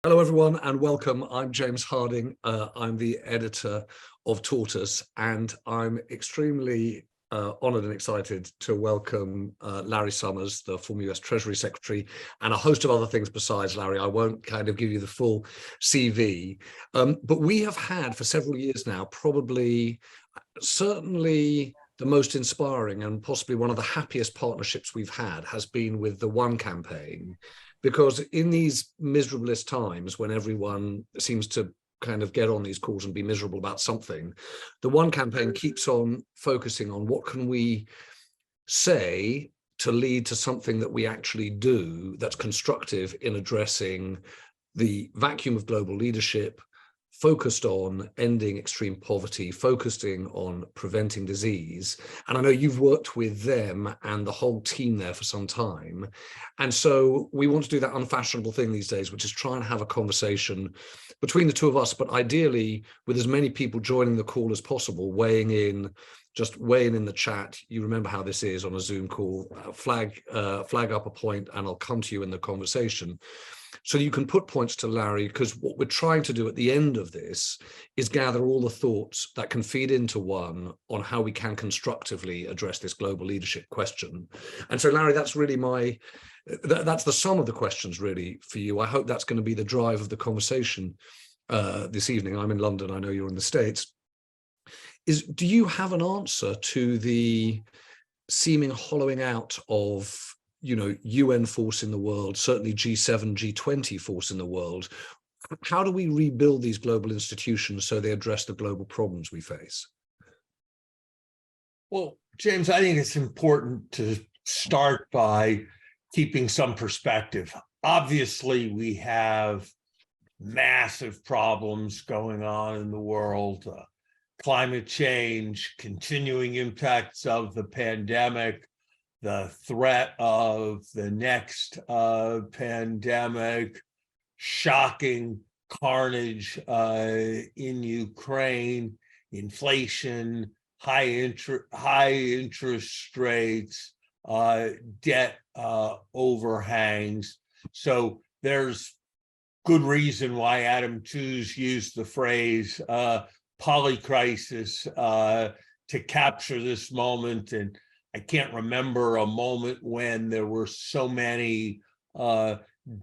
Hello, everyone, and welcome. I'm James Harding. I'm the editor of Tortoise, and I'm extremely honoured and excited to welcome Larry Summers, the former US Treasury Secretary, and a host of other things besides Larry. I won't kind of give you the full CV, but we have had for several years now, certainly the most inspiring and possibly one of the happiest partnerships we've had has been with the One campaign. Because in these miserablest times when everyone seems to kind of get on these calls and be miserable about something, the One campaign keeps on focusing on what can we say to lead to something that we actually do that's constructive in addressing the vacuum of global leadership, focused on ending extreme poverty, focusing on preventing disease. And I know you've worked with them and the whole team there for some time. And so we want to do that unfashionable thing these days, which is try and have a conversation between the two of us, but ideally with as many people joining the call as possible, weighing in the chat. You remember how this is on a Zoom call, flag up a point, and I'll come to you in the conversation. So you can put points to Larry, because what we're trying to do at the end of this is gather all the thoughts that can feed into one on how we can constructively address this global leadership question. And so, Larry, that's really that's the sum of the questions really for you. I hope that's going to be the drive of the conversation this evening. I'm in London, I know you're in the States. Do you have an answer to the seeming hollowing out of UN force in the world, certainly G7, G20 force in the world? How do we rebuild these global institutions so they address the global problems we face? Well, James, I think it's important to start by keeping some perspective. Obviously, we have massive problems going on in the world, climate change, continuing impacts of the pandemic, the threat of the next pandemic, shocking carnage in Ukraine, inflation, high interest rates, debt overhangs. So there's good reason why Adam Tooze used the phrase polycrisis to capture this moment. And I can't remember a moment when there were so many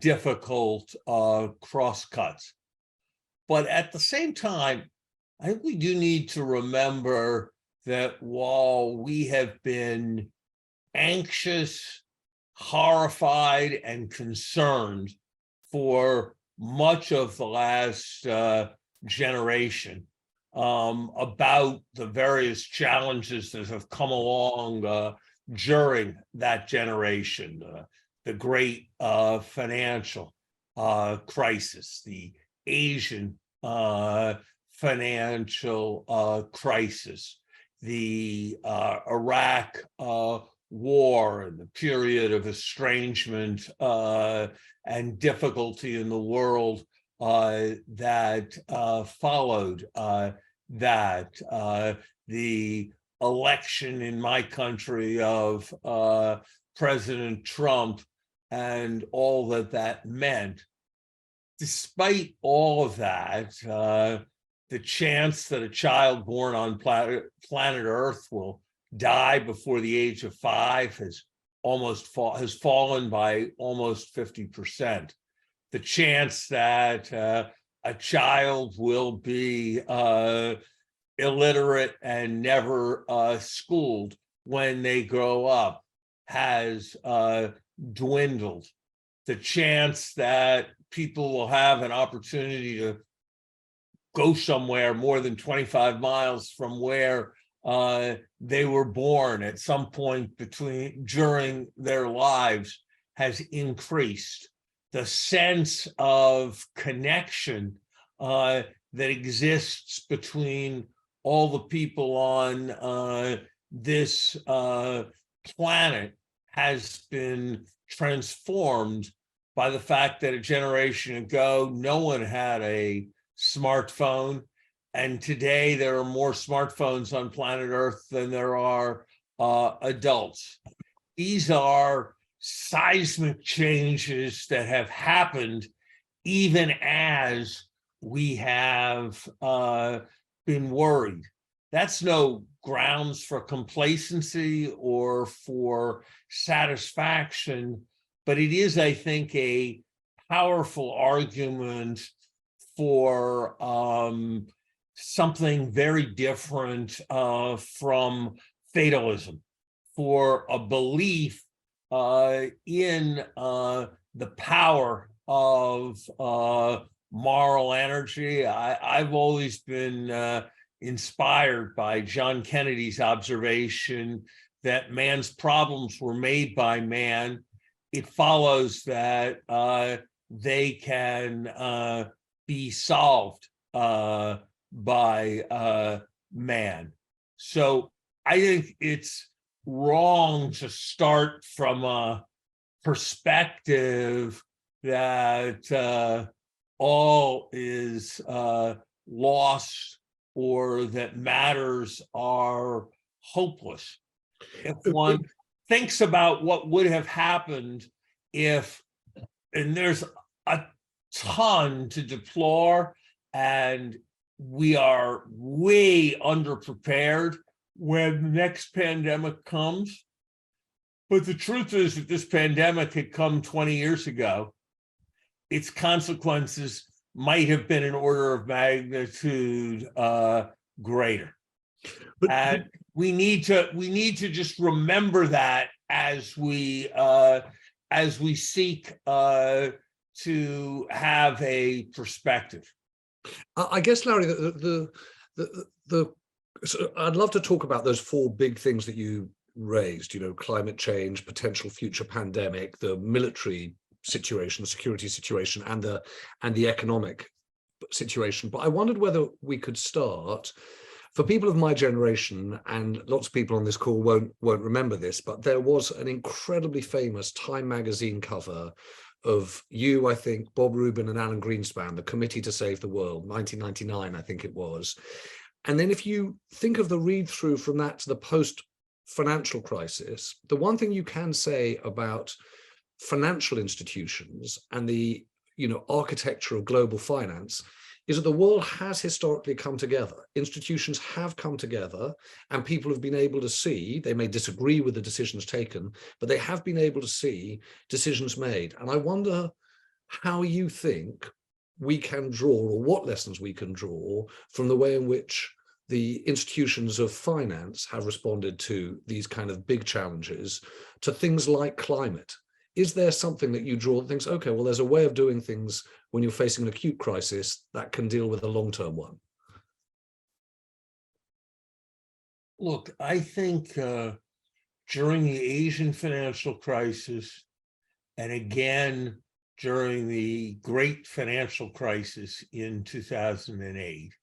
difficult crosscuts. But at the same time, I think we do need to remember that while we have been anxious, horrified, and concerned for much of the last generation, about the various challenges that have come along during that generation, the great financial crisis, the Asian financial crisis, the Iraq war, and the period of estrangement and difficulty in the world that followed that, the election in my country of President Trump and all that meant. Despite all of that, the chance that a child born on planet Earth will die before the age of 5 has fallen by almost 50%. The chance that a child will be illiterate and never schooled when they grow up has dwindled. The chance that people will have an opportunity to go somewhere more than 25 miles from where they were born at some point during their lives has increased. The sense of connection that exists between all the people on this planet has been transformed by the fact that a generation ago, no one had a smartphone. And today there are more smartphones on planet Earth than there are adults. These are seismic changes that have happened even as we have been worried. That's no grounds for complacency or for satisfaction, but it is, I think, a powerful argument for something very different from fatalism, for a belief in the power of moral energy. I've always been inspired by John Kennedy's observation that man's problems were made by man. It follows that they can be solved by man. So I think it's wrong to start from a perspective that all is lost or that matters are hopeless. If one thinks about what would have happened if, and there's a ton to deplore, and we are way underprepared when the next pandemic comes. But the truth is that this pandemic had come 20 years ago. Its consequences might have been an order of magnitude greater. And we need to just remember that as we seek to have a perspective. I guess, Larry, so I'd love to talk about those four big things that you raised, climate change, potential future pandemic, the military situation, the security situation, and the economic situation. But I wondered whether we could start, for people of my generation, and lots of people on this call won't remember this, but there was an incredibly famous Time magazine cover of you, I think, Bob Rubin and Alan Greenspan, the Committee to Save the World, 1999, I think it was. And then if you think of the read through from that to the post-financial crisis, the one thing you can say about financial institutions and the architecture of global finance is that the world has historically come together. Institutions have come together, and people have been able to see, they may disagree with the decisions taken, but they have been able to see decisions made. And I wonder how you think we can draw, or what lessons we can draw from the way in which the institutions of finance have responded to these kind of big challenges, to things like climate. Is there something that you draw that thinks, okay, well, there's a way of doing things when you're facing an acute crisis that can deal with a long-term one? Look, I think during the Asian financial crisis, and again during the great financial crisis in 2008,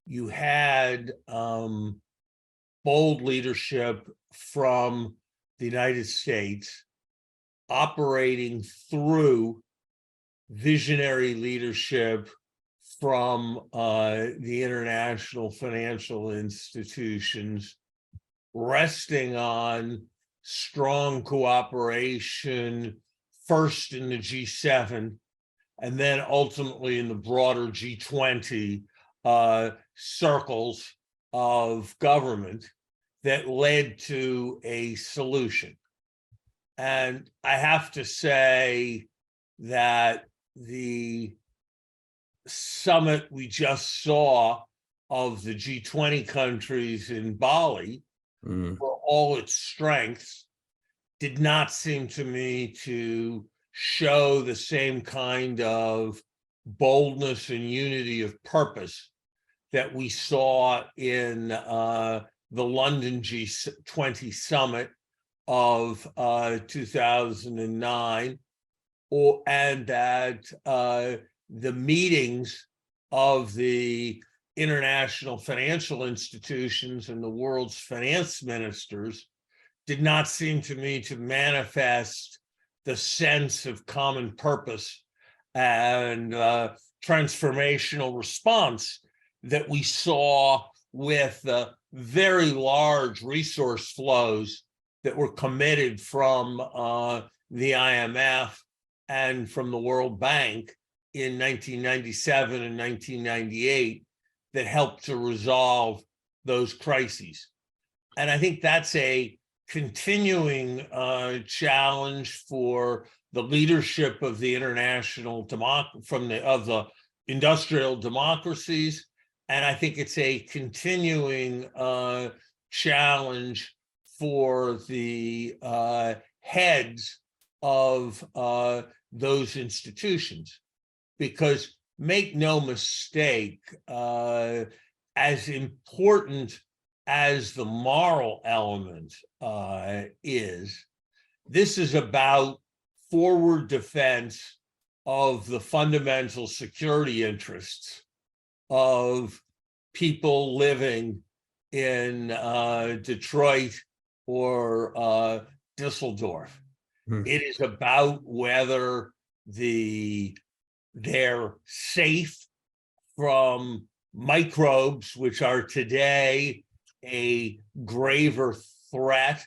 you had bold leadership from the United States operating through visionary leadership from the international financial institutions, resting on strong cooperation, first in the G7, and then ultimately in the broader G20 circles of government that led to a solution. And I have to say that the summit we just saw of the G20 countries in Bali, for all its strengths, did not seem to me to show the same kind of boldness and unity of purpose that we saw in the London G20 summit of 2009, and that the meetings of the international financial institutions and the world's finance ministers did not seem to me to manifest the sense of common purpose and transformational response that we saw with the very large resource flows that were committed from the IMF and from the World Bank in 1997 and 1998 that helped to resolve those crises. And I think that's a continuing challenge for the leadership of the of the industrial democracies. And I think it's a continuing challenge for the heads of those institutions. Because make no mistake, as important as the moral element is, this is about forward defense of the fundamental security interests of people living in Detroit or Düsseldorf. It is about whether they're safe from microbes, which are today a graver threat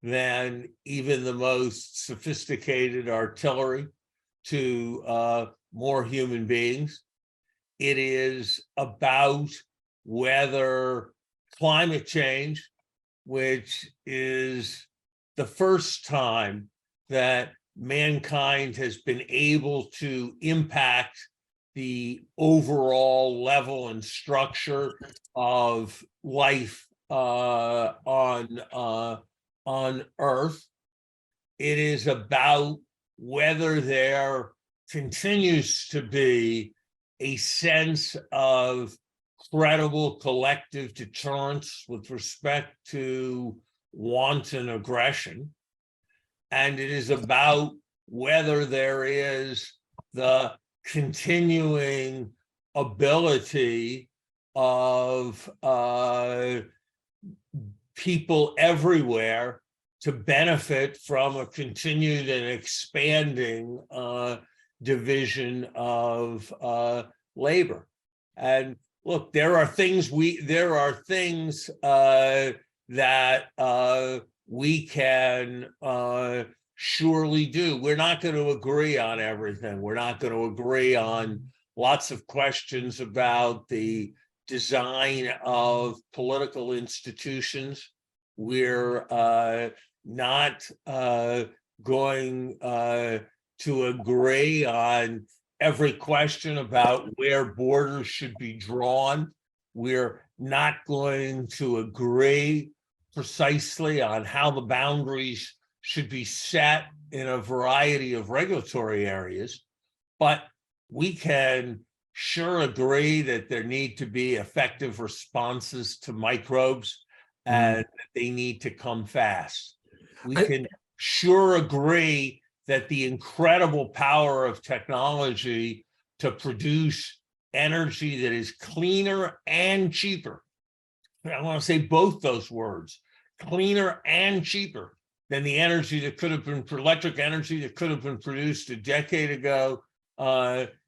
than even the most sophisticated artillery to more human beings. It is about whether climate change, which is the first time that mankind has been able to impact the overall level and structure of life on Earth. It is about whether there continues to be a sense of credible collective deterrence with respect to wanton aggression. And it is about whether there is the continuing ability of people everywhere to benefit from a continued and expanding division of labor. And look, there are things that we can surely do. We're not going to agree on everything. We're not going to agree on lots of questions about the design of political institutions. We're not going to agree on every question about where borders should be drawn. We're not going to agree precisely on how the boundaries should be set in a variety of regulatory areas, but we can sure agree that there need to be effective responses to microbes and that they need to come fast. We can sure agree that the incredible power of technology to produce energy that is cleaner and cheaper. I want to say both those words, cleaner and cheaper than the energy that could have been, electric energy that could have been produced a decade ago,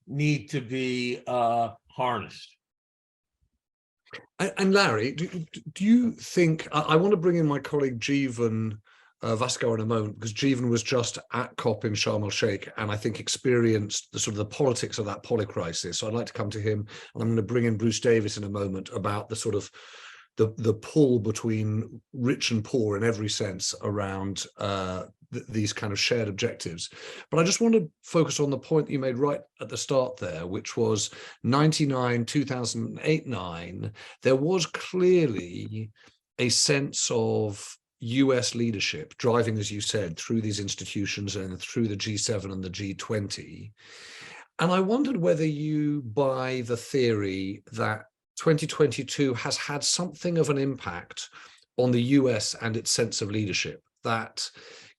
need to be harnessed. And Larry, do you think, I want to bring in my colleague Jeevan Vaskar in a moment, because Jeevan was just at COP in Sharm el-Sheikh and I think experienced the sort of the politics of that polycrisis. So I'd like to come to him, and I'm going to bring in Bruce Davis in a moment about the sort of the pull between rich and poor in every sense around these kind of shared objectives. But I just want to focus on the point you made right at the start there, which was 99, 2008, 9, there was clearly a sense of US leadership driving, as you said, through these institutions and through the G7 and the G20. And I wondered whether you buy the theory that 2022 has had something of an impact on the US and its sense of leadership, that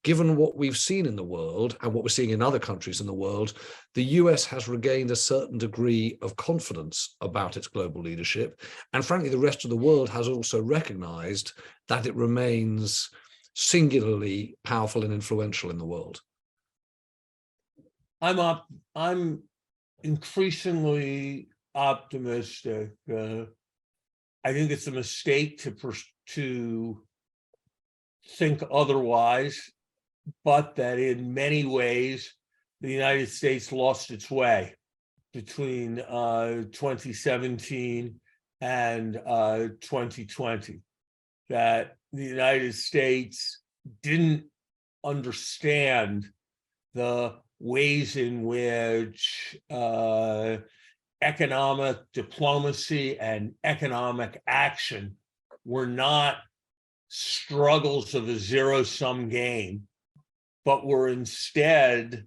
given what we've seen in the world and what we're seeing in other countries in the world, the US has regained a certain degree of confidence about its global leadership. And frankly, the rest of the world has also recognized that it remains singularly powerful and influential in the world. I'm increasingly optimistic. I think it's a mistake to think otherwise, but that in many ways the United States lost its way between 2017 and 2020, that the United States didn't understand the ways in which economic diplomacy and economic action were not struggles of a zero-sum game, but were instead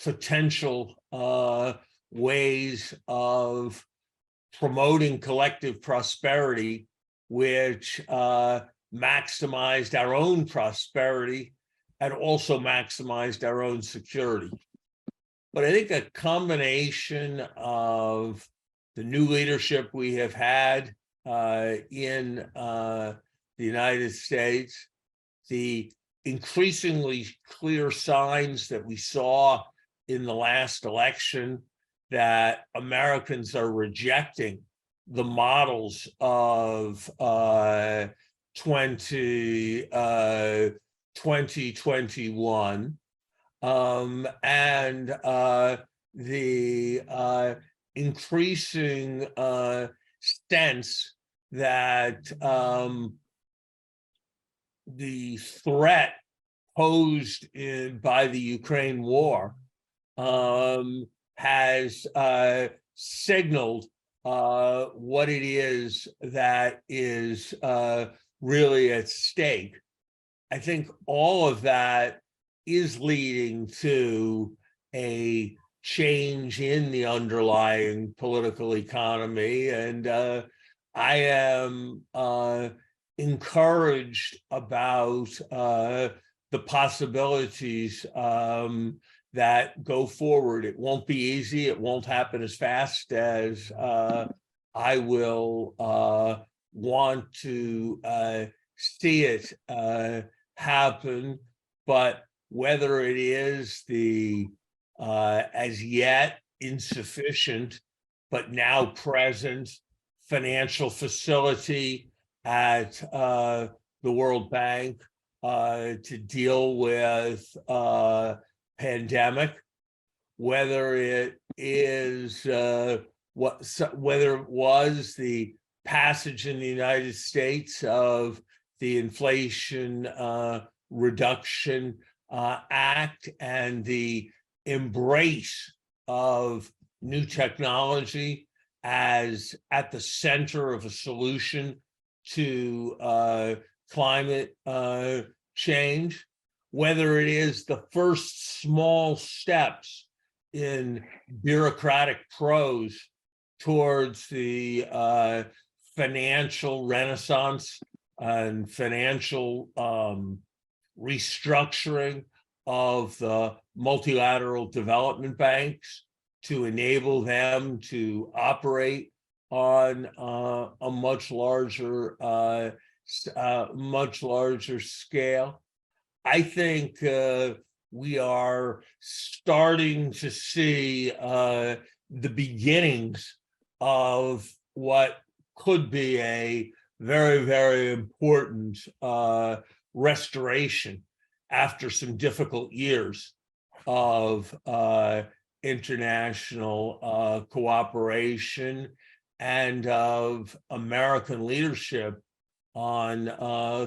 potential ways of promoting collective prosperity, which maximized our own prosperity and also maximized our own security. But I think a combination of the new leadership we have had in the United States, the increasingly clear signs that we saw in the last election that Americans are rejecting the models of 2021, and the increasing sense that the threat posed by the Ukraine war has signaled what it is that is really at stake. I think all of that is leading to a change in the underlying political economy, and I am encouraged about the possibilities that go forward. It won't be easy. It won't happen as fast as I will want to see it happen. But whether it is the as yet insufficient, but now present financial facility at the World Bank to deal with pandemic, whether it is whether it was the passage in the United States of the Inflation Reduction Act and the embrace of new technology as at the center of a solution to climate change, whether it is the first small steps in bureaucratic prose towards the financial renaissance and financial restructuring of the multilateral development banks to enable them to operate on a much larger scale. I think we are starting to see the beginnings of what could be a very, very important restoration after some difficult years of international cooperation and of American leadership on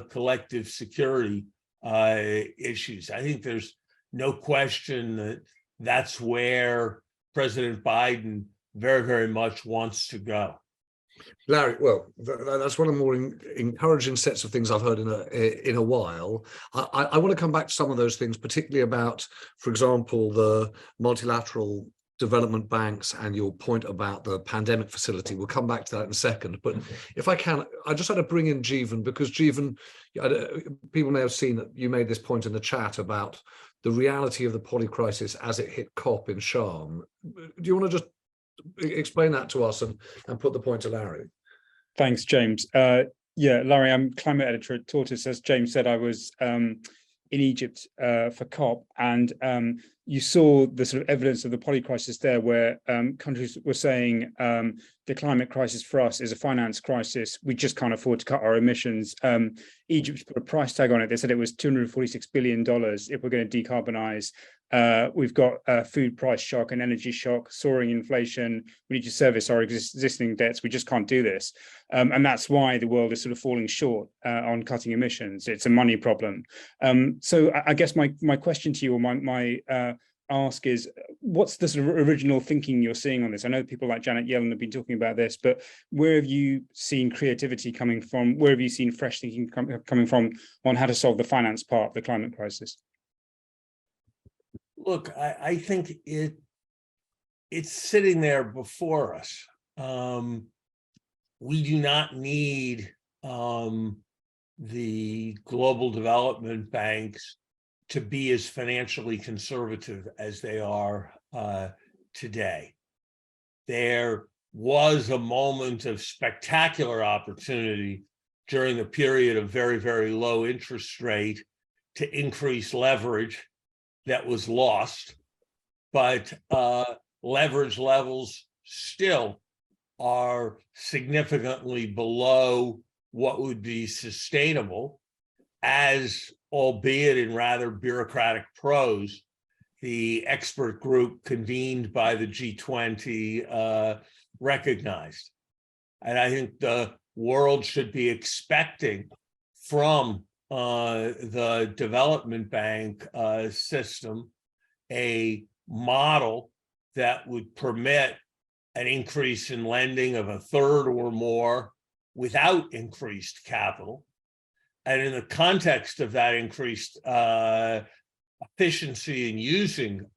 collective security issues. I think there's no question that that's where President Biden very, very much wants to go. Larry, well, that's one of the more encouraging sets of things I've heard in a while. I want to come back to some of those things, particularly about, for example, the multilateral development banks and your point about the pandemic facility. We'll come back to that in a second. But if I can, I just had to bring in Jeevan, because Jeevan, people may have seen that you made this point in the chat about the reality of the poly crisis as it hit COP in Sharm. Do you want to just explain that to us and put the point to Larry? Thanks, James. Yeah, Larry, I'm climate editor at Tortoise. As James said, I was in Egypt for COP, and you saw the sort of evidence of the poly crisis there, where countries were saying the climate crisis for us is a finance crisis. We just can't afford to cut our emissions. Egypt put a price tag on it. They said it was $246 billion if we're going to decarbonize. We've got a food price shock, an energy shock, soaring inflation. We need to service our existing debts. We just can't do this. And that's why the world is sort of falling short on cutting emissions. It's a money problem. So I guess my question to you, or my ask is, what's the sort of original thinking you're seeing on this? I know people like Janet Yellen have been talking about this, but where have you seen creativity coming from? Where have you seen fresh thinking coming from on how to solve the finance part of the climate crisis? Look, I think it's sitting there before us. We do not need the global development banks to be as financially conservative as they are today. There was a moment of spectacular opportunity during the period of very, very low interest rate to increase leverage that was lost, but leverage levels still are significantly below what would be sustainable, as, albeit in rather bureaucratic prose, the expert group convened by the G20 recognized. And I think the world should be expecting from the development bank system a model that would permit an increase in lending of a third or more without increased capital. And in the context of that increased efficiency in using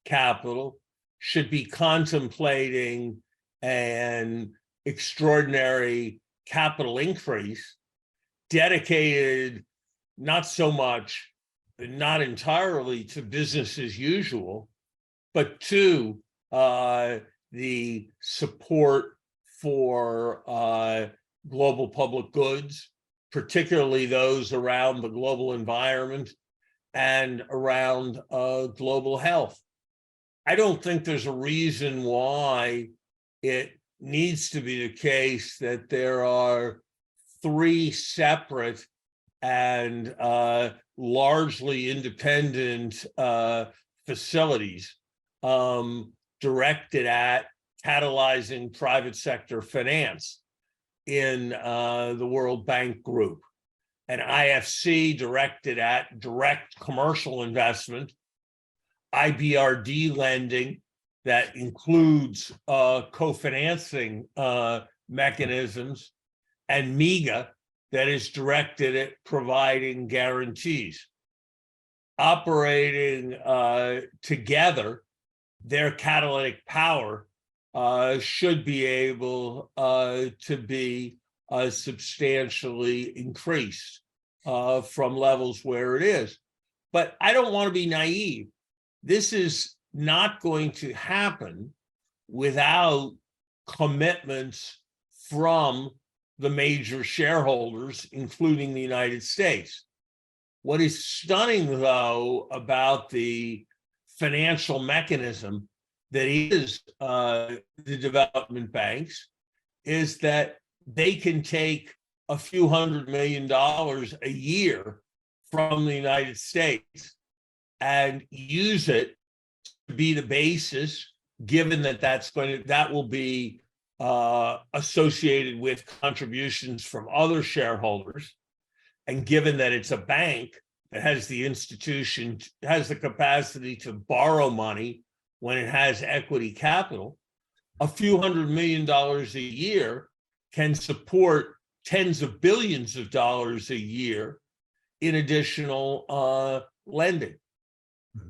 capital, should be contemplating an extraordinary capital increase dedicated not so much, not entirely to business as usual, but to the support for global public goods, particularly those around the global environment and around global health. I don't think there's a reason why it needs to be the case that there are three separate and largely independent facilities directed at catalyzing private sector finance in the World Bank Group, an IFC directed at direct commercial investment, IBRD lending that includes co-financing mechanisms, and MEGA that is directed at providing guarantees. Operating together, their catalytic power should be able to be substantially increased from levels where it is. But I don't want to be naive. This is not going to happen without commitments from the major shareholders, including the United States. What is stunning, though, about the financial mechanism that is the development banks is that they can take a few $100 million a year from the United States and use it to be the basis, given that that will be associated with contributions from other shareholders, and given that it's a bank that has the institution, has the capacity to borrow money when it has equity capital, a few $100 million a year can support tens of billions of dollars a year in additional lending.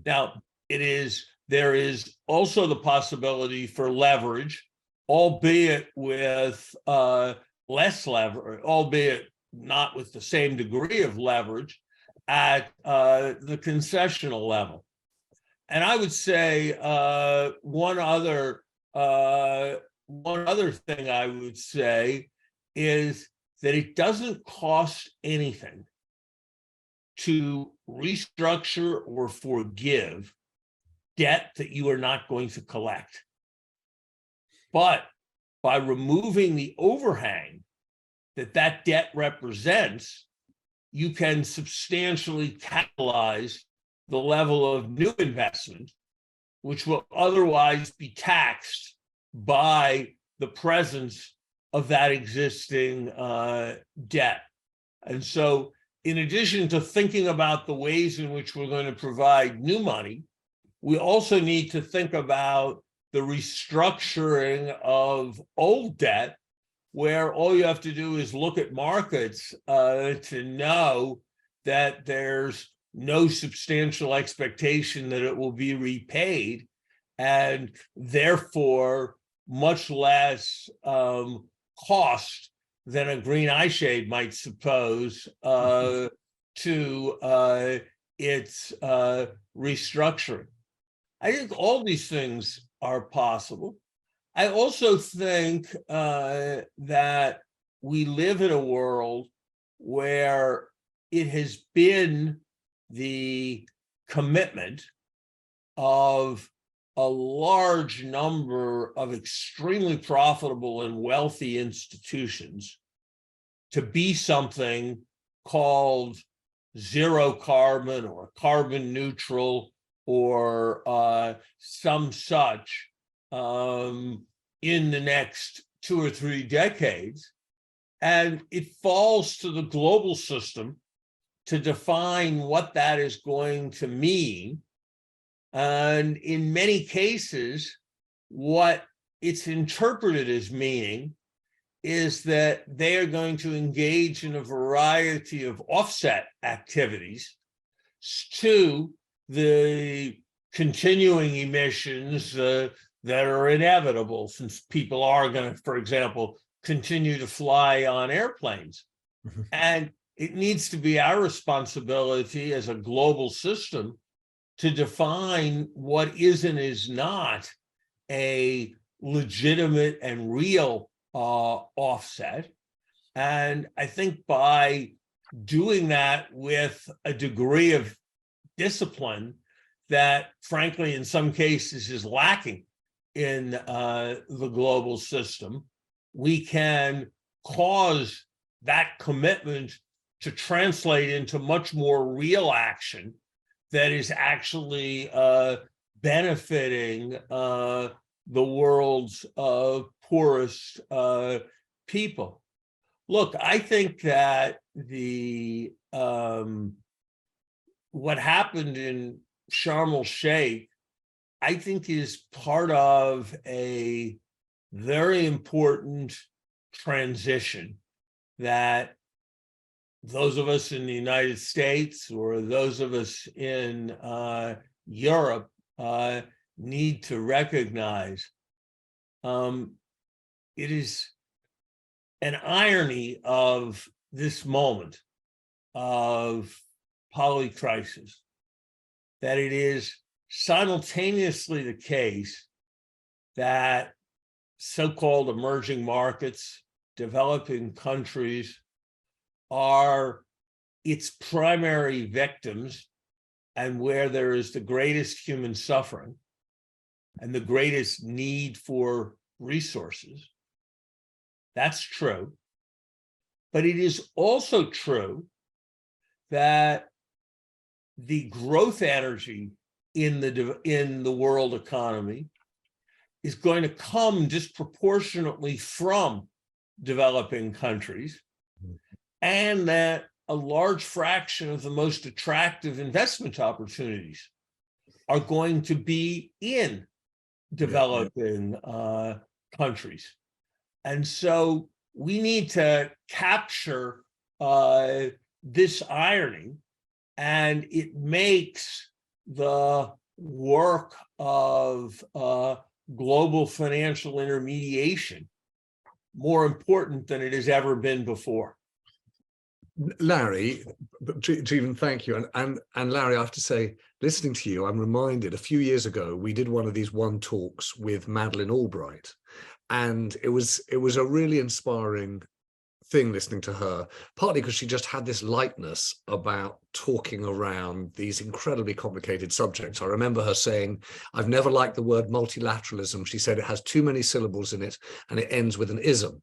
Now, there is also the possibility for leverage, albeit with less leverage, albeit not with the same degree of leverage at the concessional level. And I would say one other thing I would say is that it doesn't cost anything to restructure or forgive debt that you are not going to collect. But by removing the overhang that debt represents, you can substantially catalyze the level of new investment, which will otherwise be taxed by the presence of that existing debt. And so, in addition to thinking about the ways in which we're going to provide new money, we also need to think about the restructuring of old debt, where all you have to do is look at markets to know that there's no substantial expectation that it will be repaid, and therefore much less cost than a green eye shade might suppose to its restructuring. I think all these things are possible. I also think that we live in a world where it has been the commitment of a large number of extremely profitable and wealthy institutions to be something called zero carbon or carbon neutral or some such in the next 2 or 3 decades. And it falls to the global system to define what that is going to mean. And in many cases, what it's interpreted as meaning is that they are going to engage in a variety of offset activities to the continuing emissions that are inevitable, since people are going to, for example, continue to fly on airplanes. And it needs to be our responsibility as a global system to define what is and is not a legitimate and real offset. And I think by doing that with a degree of discipline that, frankly, in some cases is lacking in the global system, we can cause that commitment to translate into much more real action that is actually benefiting the world's poorest people. Look, I think that the what happened in Sharm el-Sheikh, I think, is part of a very important transition that those of us in the United States or those of us in Europe need to recognize. It is an irony of this moment of polycrisis that it is simultaneously the case that so-called emerging markets, developing countries, are its primary victims and where there is the greatest human suffering and the greatest need for resources. That's true. But it is also true that the growth energy in the world economy is going to come disproportionately from developing countries, and that a large fraction of the most attractive investment opportunities are going to be in developing countries. And so we need to capture this irony, and it makes the work of global financial intermediation more important than it has ever been before. Larry, Jeevan, thank you. And Larry, I have to say, listening to you, I'm reminded a few years ago, we did one of these one talks with Madeleine Albright. And it was a really inspiring thing listening to her, partly because she just had this lightness about talking around these incredibly complicated subjects. I remember her saying, I've never liked the word multilateralism. She said it has too many syllables in it and it ends with an ism.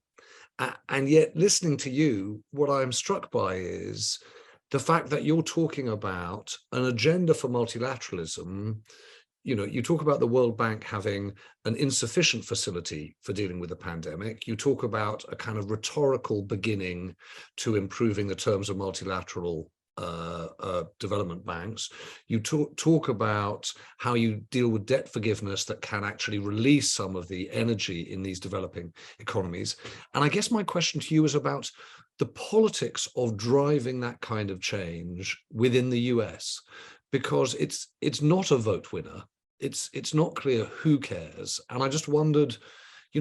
And yet, listening to you, what I'm struck by is the fact that you're talking about an agenda for multilateralism. You talk about the World Bank having an insufficient facility for dealing with the pandemic. You talk about a kind of rhetorical beginning to improving the terms of multilateral development banks. You talk about how you deal with debt forgiveness that can actually release some of the energy in these developing economies. And I guess my question to you is about the politics of driving that kind of change within the US, because it's not a vote winner. It's not clear who cares. And I just wondered,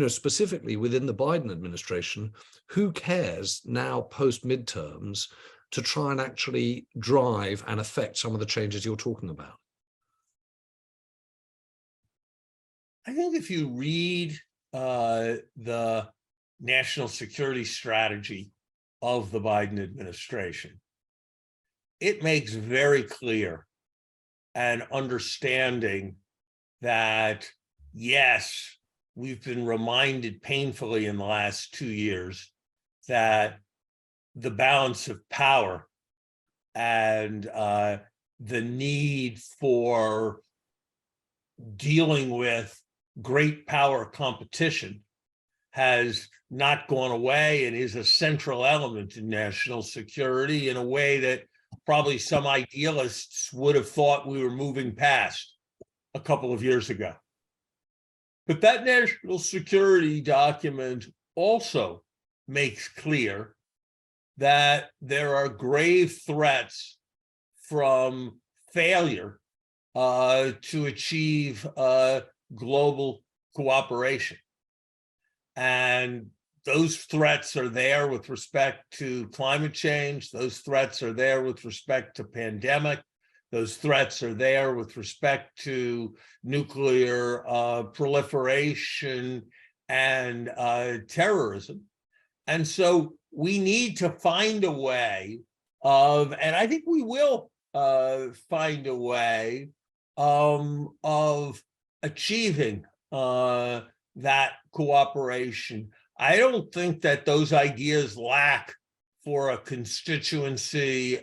specifically within the Biden administration, who cares now post midterms to try and actually drive and affect some of the changes you're talking about? I think if you read the national security strategy of the Biden administration, it makes very clear an understanding that, yes, we've been reminded painfully in the last 2 years that the balance of power and the need for dealing with great power competition has not gone away and is a central element in national security in a way that probably some idealists would have thought we were moving past a couple of years ago. But that national security document also makes clear that there are grave threats from failure to achieve global cooperation. And those threats are there with respect to climate change. Those threats are there with respect to pandemic. Those threats are there with respect to nuclear proliferation and terrorism. And so we need to find a way of, and I think we will find a way of achieving that cooperation. I don't think that those ideas lack for a constituency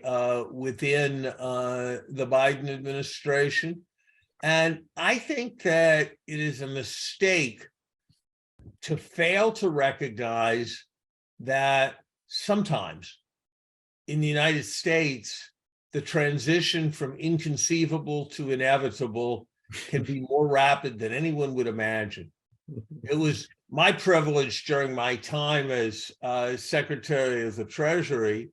within the Biden administration. And I think that it is a mistake to fail to recognize that sometimes in the United States, the transition from inconceivable to inevitable can be more rapid than anyone would imagine. It was my privilege during my time as Secretary of the Treasury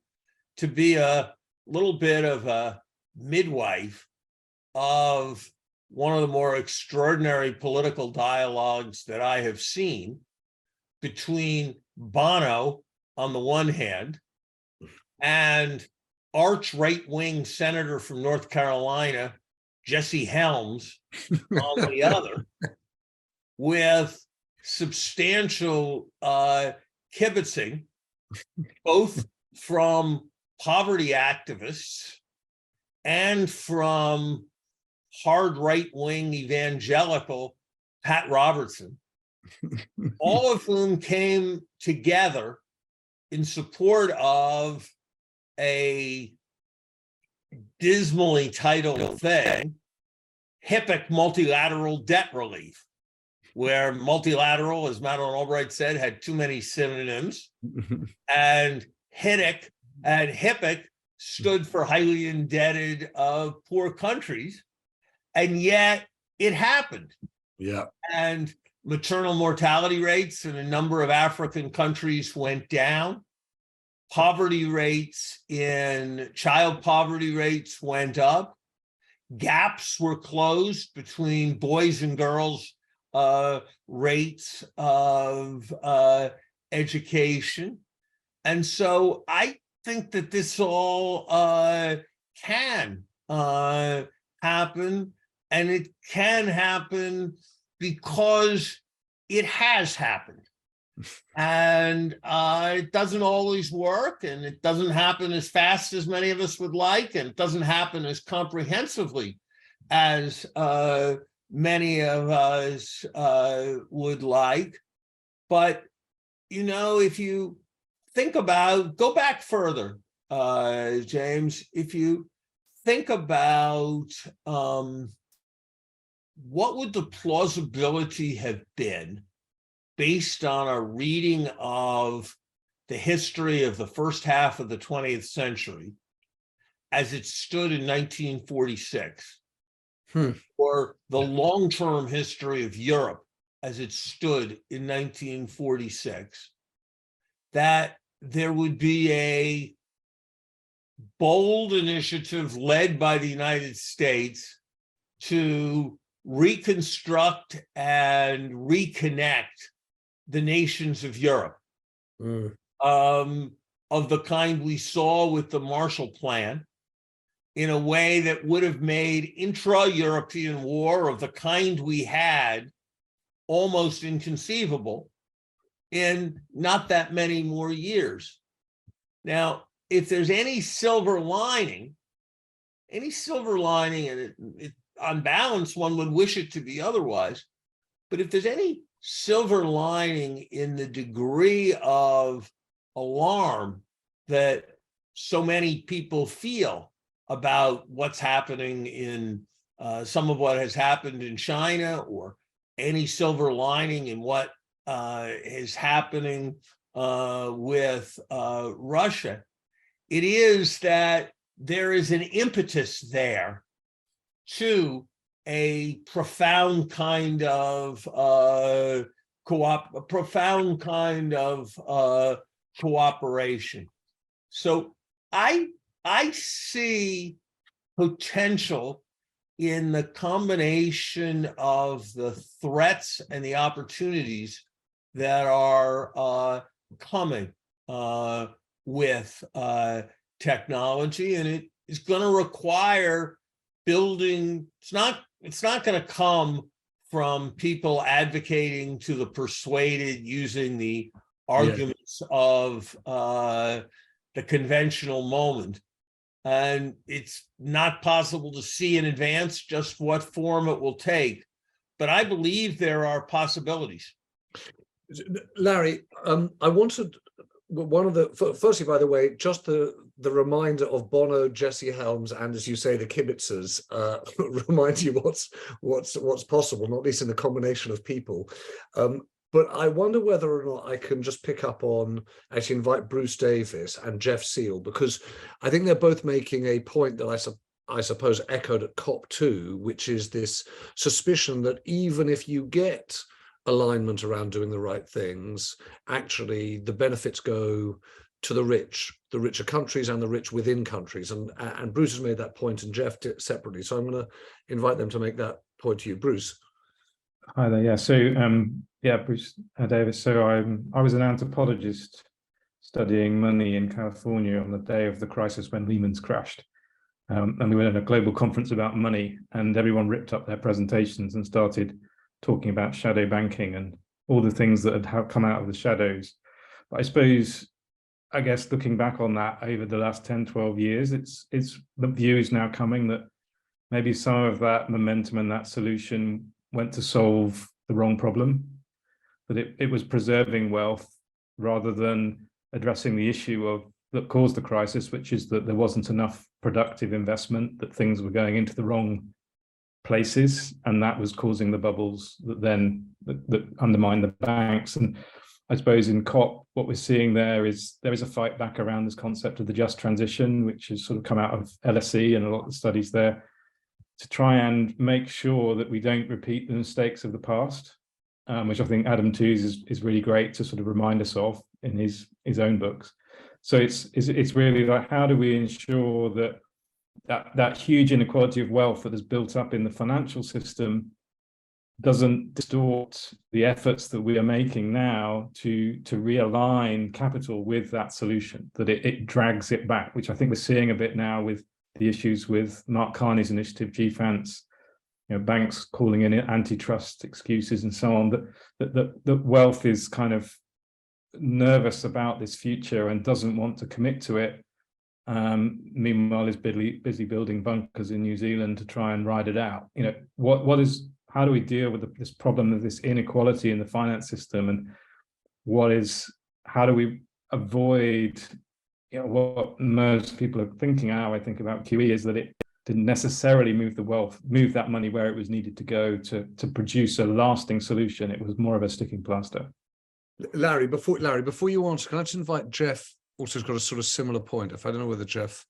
to be a little bit of a midwife of one of the more extraordinary political dialogues that I have seen between Bono on the one hand and arch right-wing senator from North Carolina, Jesse Helms, on the other, with substantial kibitzing, both from poverty activists and from hard right-wing evangelical Pat Robertson, all of whom came together in support of a dismally titled thing, HIPC multilateral debt relief, where multilateral, as Madeleine Albright said, had too many synonyms, and HIPC stood for highly indebted poor countries, and yet it happened. Yeah. And maternal mortality rates in a number of African countries went down. Poverty rates child poverty rates went up. Gaps were closed between boys and girls rates of education. And so I think that this all can happen, and it can happen because it has happened. And it doesn't always work, and it doesn't happen as fast as many of us would like, and it doesn't happen as comprehensively as many of us would like. But, if you think about, go back further James, if you think about what would the plausibility have been based on a reading of the history of the first half of the 20th century as it stood in 1946, or the long-term history of Europe as it stood in 1946, that there would be a bold initiative led by the United States to reconstruct and reconnect the nations of Europe, of the kind we saw with the Marshall Plan, in a way that would have made intra-European war of the kind we had almost inconceivable in not that many more years. Now, if there's any silver lining, and on balance, one would wish it to be otherwise, but if there's any silver lining in the degree of alarm that so many people feel about what's happening in some of what has happened in China, or any silver lining in what is happening with Russia, it is that there is an impetus there to a profound kind of cooperation. So I see potential in the combination of the threats and the opportunities that are coming with technology, and it is going to require building. It's not going to come from people advocating to the persuaded using the arguments of the conventional moment. And it's not possible to see in advance just what form it will take. But I believe there are possibilities. Larry, I wanted one of the, firstly, by the way, just the reminder of Bono, Jesse Helms, and as you say, the kibitzers remind you what's possible, not least in the combination of people. But I wonder whether or not I can just pick up on, actually invite Bruce Davis and Jeff Seal, because I think they're both making a point that I suppose echoed at COP2, which is this suspicion that even if you get alignment around doing the right things, actually the benefits go to the richer countries and the rich within countries. And Bruce has made that point, and Jeff did separately. So I'm going to invite them to make that point to you. Bruce. Hi there. Yeah. So Bruce Davis. So I was an anthropologist studying money in California on the day of the crisis when Lehman's crashed, and we were at a global conference about money, and everyone ripped up their presentations and started talking about shadow banking and all the things that had come out of the shadows. But I guess looking back on that over the last 10, 12 years, it's the view is now coming that maybe some of that momentum and that solution went to solve the wrong problem, that it was preserving wealth rather than addressing the issue that caused the crisis, which is that there wasn't enough productive investment, that things were going into the wrong places, and that was causing the bubbles that undermined the banks. And I suppose in COP, what we're seeing there is a fight back around this concept of the just transition, which has sort of come out of LSE and a lot of the studies there, to try and make sure that we don't repeat the mistakes of the past, which I think Adam Tooze is really great to sort of remind us of in his own books. So it's really like, how do we ensure that huge inequality of wealth that is built up in the financial system doesn't distort the efforts that we are making now to realign capital with that solution, that it drags it back, which I think we're seeing a bit now with the issues with Mark Carney's initiative, GFANS, banks calling in antitrust excuses and so on, that wealth is kind of nervous about this future and doesn't want to commit to it. Meanwhile, is busy building bunkers in New Zealand to try and ride it out. How do we deal with this problem of this inequality in the finance system, and how do we avoid what most people are thinking, how I think about QE, is that it didn't necessarily move that money where it was needed to go to produce a lasting solution. It was more of a sticking plaster. Larry, before you answer, can I just invite Jeff? Also, has got a sort of similar point. If I don't know whether Jeff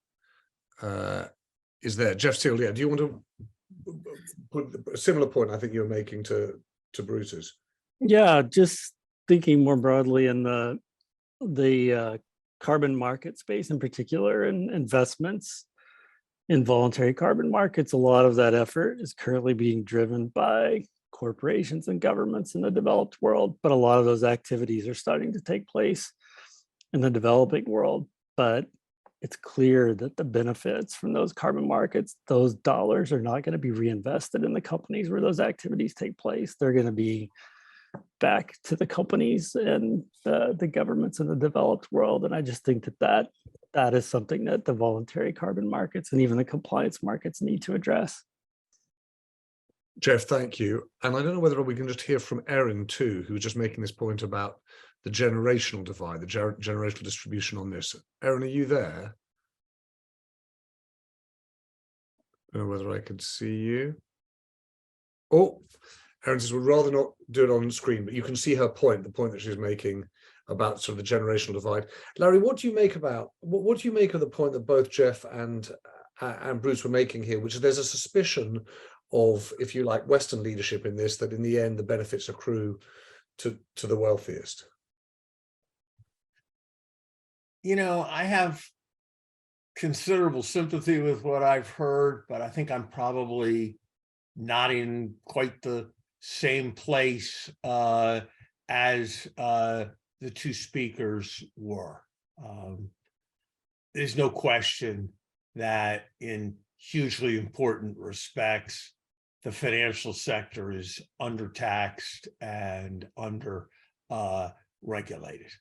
is there. Jeff Steele, yeah. Do you want to put a similar point? I think you're making to Bruce's. Yeah, just thinking more broadly in the carbon market space in particular, and investments in voluntary carbon markets. A lot of that effort is currently being driven by corporations and governments in the developed world, but a lot of those activities are starting to take place in the developing world. But it's clear that the benefits from those carbon markets, those dollars are not going to be reinvested in the companies where those activities take place. They're going to be back to the companies and the governments in the developed world. And I just think that is something that the voluntary carbon markets and even the compliance markets need to address. Jeff, thank you. And I don't know whether we can just hear from Erin too, who was just making this point about the generational divide, the generational distribution on this. Erin, are you there? I don't know whether I could see you. Oh, Erin says, we'd rather not do it on screen, but you can see her point, the point that she's making about sort of the generational divide. Larry, what do you make about, what do you make of the point that both Jeff and Bruce were making here, which is there's a suspicion of, if you like, Western leadership in this, that in the end, the benefits accrue to the wealthiest? You know, I have considerable sympathy with what I've heard, but I think I'm probably not in quite the same place as the two speakers were. There's no question that in hugely important respects, the financial sector is undertaxed and under regulated.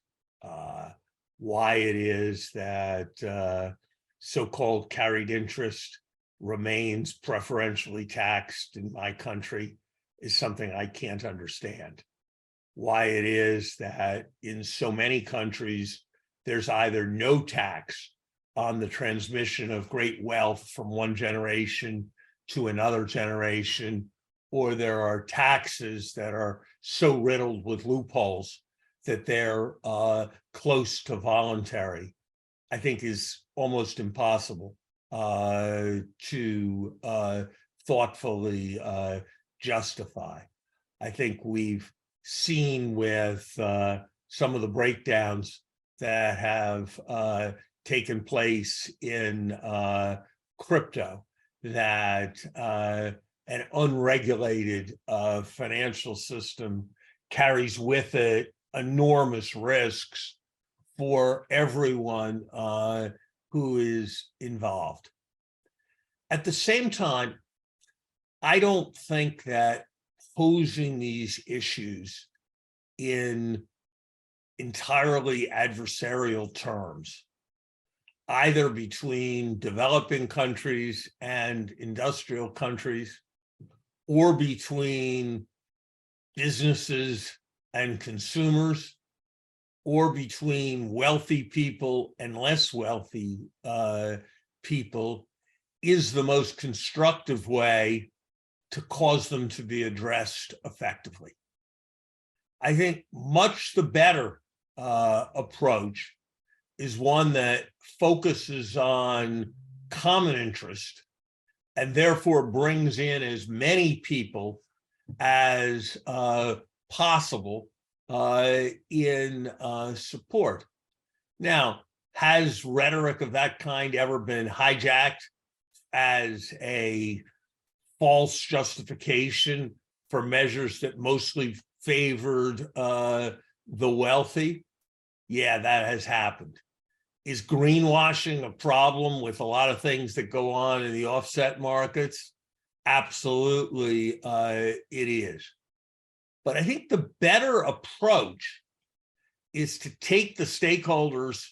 Why it is that so-called carried interest remains preferentially taxed in my country is something I can't understand. Why it is that in so many countries, there's either no tax on the transmission of great wealth from one generation to another generation, or there are taxes that are so riddled with loopholes that they're close to voluntary, I think is almost impossible to thoughtfully justify. I think we've seen with some of the breakdowns that have taken place in crypto that an unregulated financial system carries with it enormous risks for everyone who is involved. At the same time, I don't think that posing these issues in entirely adversarial terms, either between developing countries and industrial countries, or between businesses and consumers, or between wealthy people and less wealthy people, is the most constructive way to cause them to be addressed effectively. I think much the better approach is one that focuses on common interest and therefore brings in as many people as possible in support. Now, has rhetoric of that kind ever been hijacked as a false justification for measures that mostly favored the wealthy? Yeah, that has happened. Is greenwashing a problem with a lot of things that go on in the offset markets? Absolutely, it is. But I think the better approach is to take the stakeholders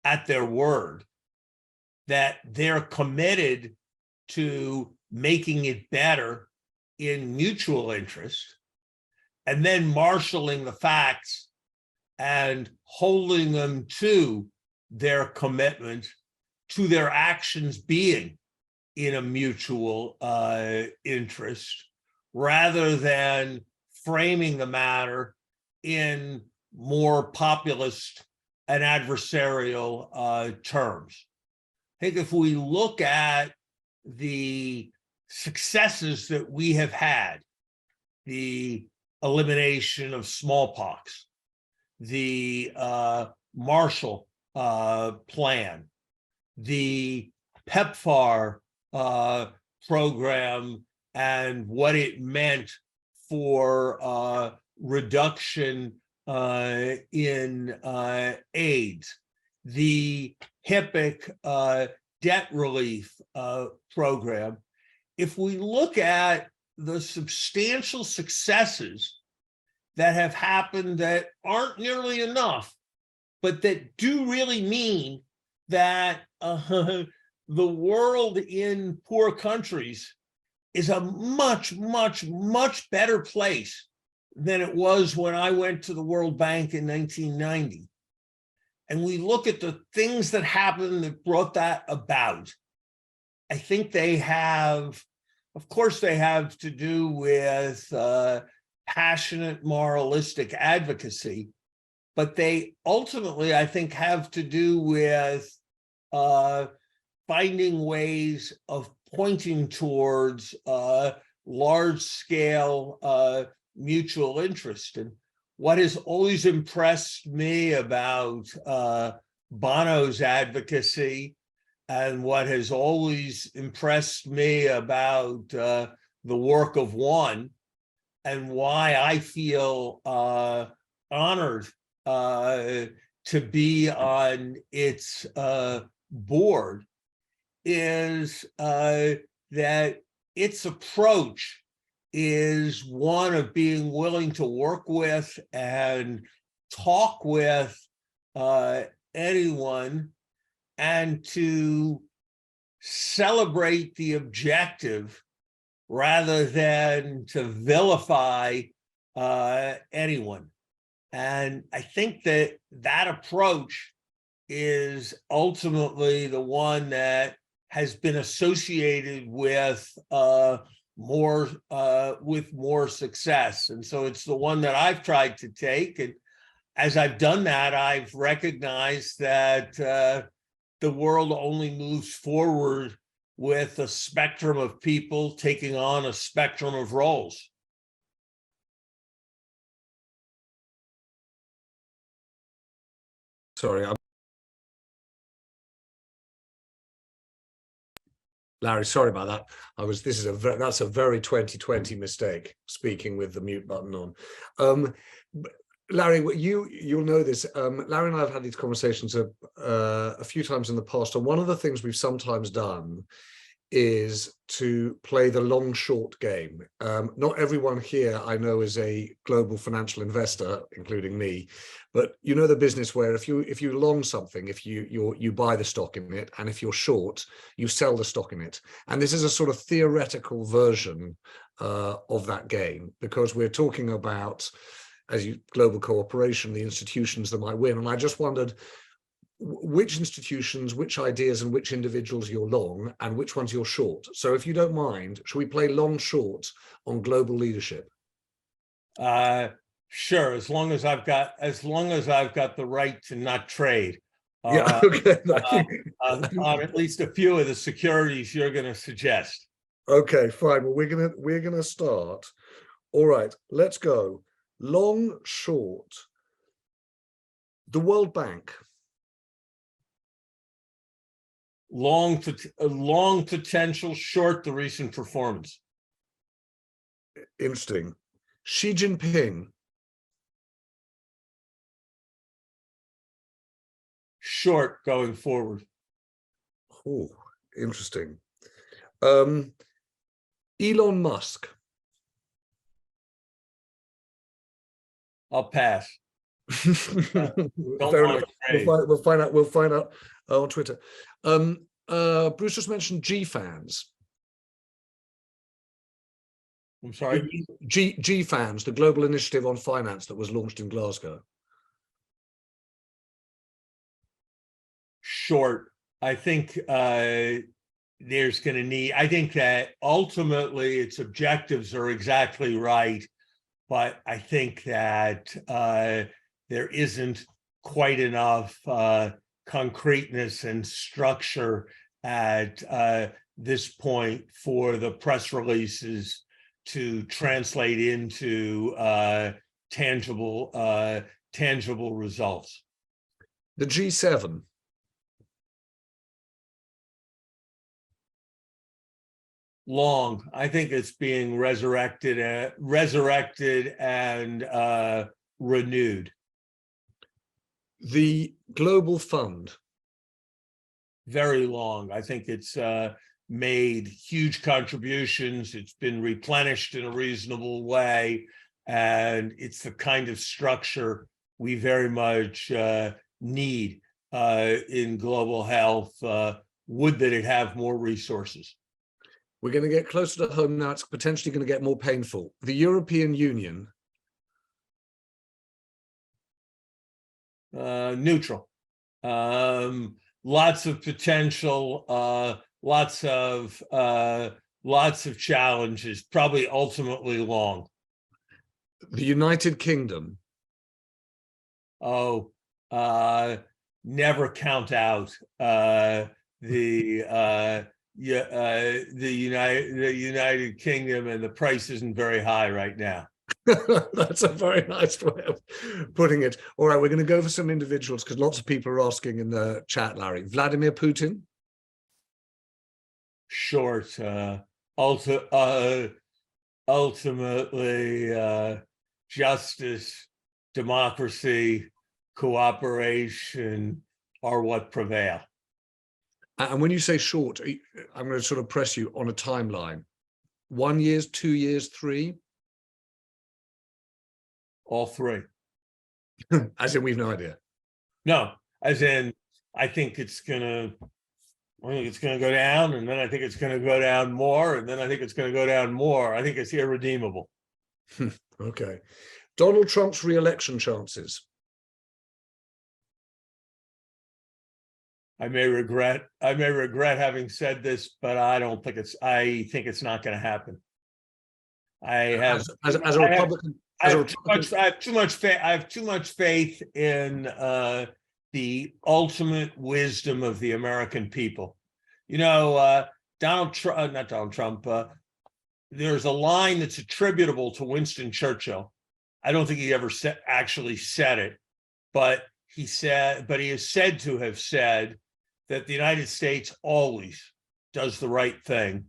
at their word that they're committed to making it better in mutual interest, and then marshaling the facts and holding them to their commitment to their actions being in a mutual interest, rather than framing the matter in more populist and adversarial terms. I think if we look at the successes that we have had, the elimination of smallpox, the Marshall Plan, the PEPFAR program, and what it meant for reduction in AIDS, the HIPC debt relief program. If we look at the substantial successes that have happened that aren't nearly enough, but that do really mean that the world in poor countries is a much, much, much better place than it was when I went to the World Bank in 1990. And we look at the things that happened that brought that about. I think they have, of course, they have to do with passionate moralistic advocacy, but they ultimately, I think, have to do with finding ways of pointing towards large-scale mutual interest. And what has always impressed me about Bono's advocacy, and what has always impressed me about the work of One, and why I feel honored to be on its board, is that its approach is one of being willing to work with and talk with anyone, and to celebrate the objective rather than to vilify anyone. And I think that that approach is ultimately the one that has been associated with more success. And so it's the one that I've tried to take. And as I've done that, I've recognized that the world only moves forward with a spectrum of people taking on a spectrum of roles. Sorry, Larry, sorry about that. That's a very 2020 mistake, speaking with the mute button on. Larry, you'll know this. Larry and I have had these conversations a few times in the past, and one of the things we've sometimes done is to play the long short game. Not everyone here I know is a global financial investor, including me, but you know the business where if you long something, if you buy the stock in it, and if you're short, you sell the stock in it. And this is a sort of theoretical version of that game, because we're talking about, global cooperation, the institutions that might win. And I just wondered which institutions, which ideas, and which individuals you're long, and which ones you're short. So if you don't mind, should we play long short on global leadership? Sure, as long as I've got the right to not trade. Yeah, okay. On at least a few of the securities you're going to suggest. Okay, fine. Well, we're gonna start. All right, let's go. Long short. The World Bank. Long potential, short the recent performance. Interesting. Xi Jinping. Short going forward. Oh, interesting. Elon Musk. I'll pass. We'll find out on Twitter. Bruce just mentioned GFANS. I'm sorry? GFANS, the Global Initiative on Finance that was launched in Glasgow. short. I think there's going to need, I think that ultimately its objectives are exactly right, but I think that there isn't quite enough concreteness and structure at this point for the press releases to translate into tangible results. The G7. Long. I think it's being resurrected and renewed. The Global Fund. Very long. I think it's made huge contributions. It's been replenished in a reasonable way, and it's the kind of structure we very much need in global health. Would that it have more resources. We're going to get closer to home now. It's potentially going to get more painful. The European Union. Neutral. Lots of potential, lots of challenges, probably ultimately long. The United Kingdom. Oh, never count out the United Kingdom, and the price isn't very high right now. That's a very nice way of putting it. All right, we're going to go for some individuals because lots of people are asking in the chat, Larry. Vladimir Putin. Short. Ultimately, justice, democracy, cooperation are what prevail. And when you say short, I'm going to sort of press you on a timeline. 1 year, 2 years, 3? All three. As in, we've no idea. No, as in, I think it's gonna go down, and then I think it's gonna go down more, and then I think it's gonna go down more. I think it's irredeemable. Okay. Donald Trump's re-election chances. I may regret having said this, but I think it's not going to happen. As a Republican, I have too much faith in the ultimate wisdom of the American people. You know, not Donald Trump. There's a line that's attributable to Winston Churchill. I don't think he ever actually said it, but he is said to have said that the United States always does the right thing,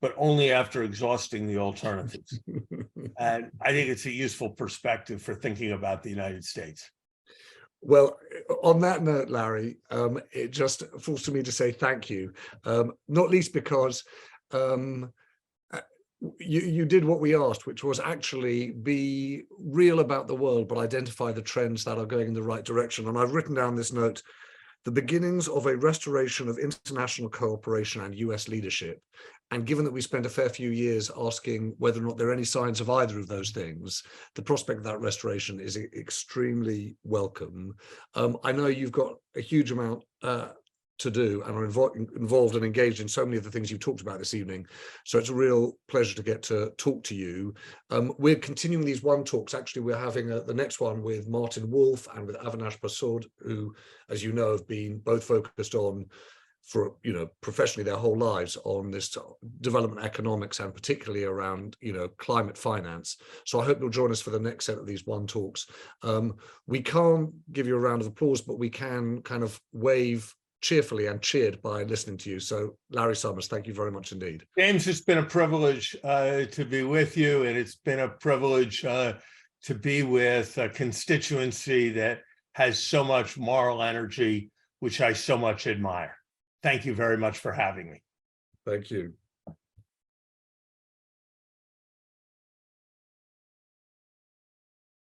but only after exhausting the alternatives. And I think it's a useful perspective for thinking about the United States. Well, on that note, Larry, it just falls to me to say thank you, not least because you did what we asked, which was actually be real about the world, but identify the trends that are going in the right direction. And I've written down this note: the beginnings of a restoration of international cooperation and US leadership. And given that we spent a fair few years asking whether or not there are any signs of either of those things, the prospect of that restoration is extremely welcome. I know you've got a huge amount to do and are involved and engaged in so many of the things you've talked about this evening. So it's a real pleasure to get to talk to you. We're continuing these one talks. Actually, we're having the next one with Martin Wolf and with Avinash Prasad, who, as you know, have been both focused on, for professionally their whole lives, on this development economics and particularly around climate finance. So I hope you'll join us for the next set of these one talks. We can't give you a round of applause, but we can kind of wave cheerfully and cheered by listening to you. So Larry Summers, thank you very much indeed. James, it's been a privilege to be with you, and it's been a privilege to be with a constituency that has so much moral energy, which I so much admire. Thank you very much for having me. Thank you.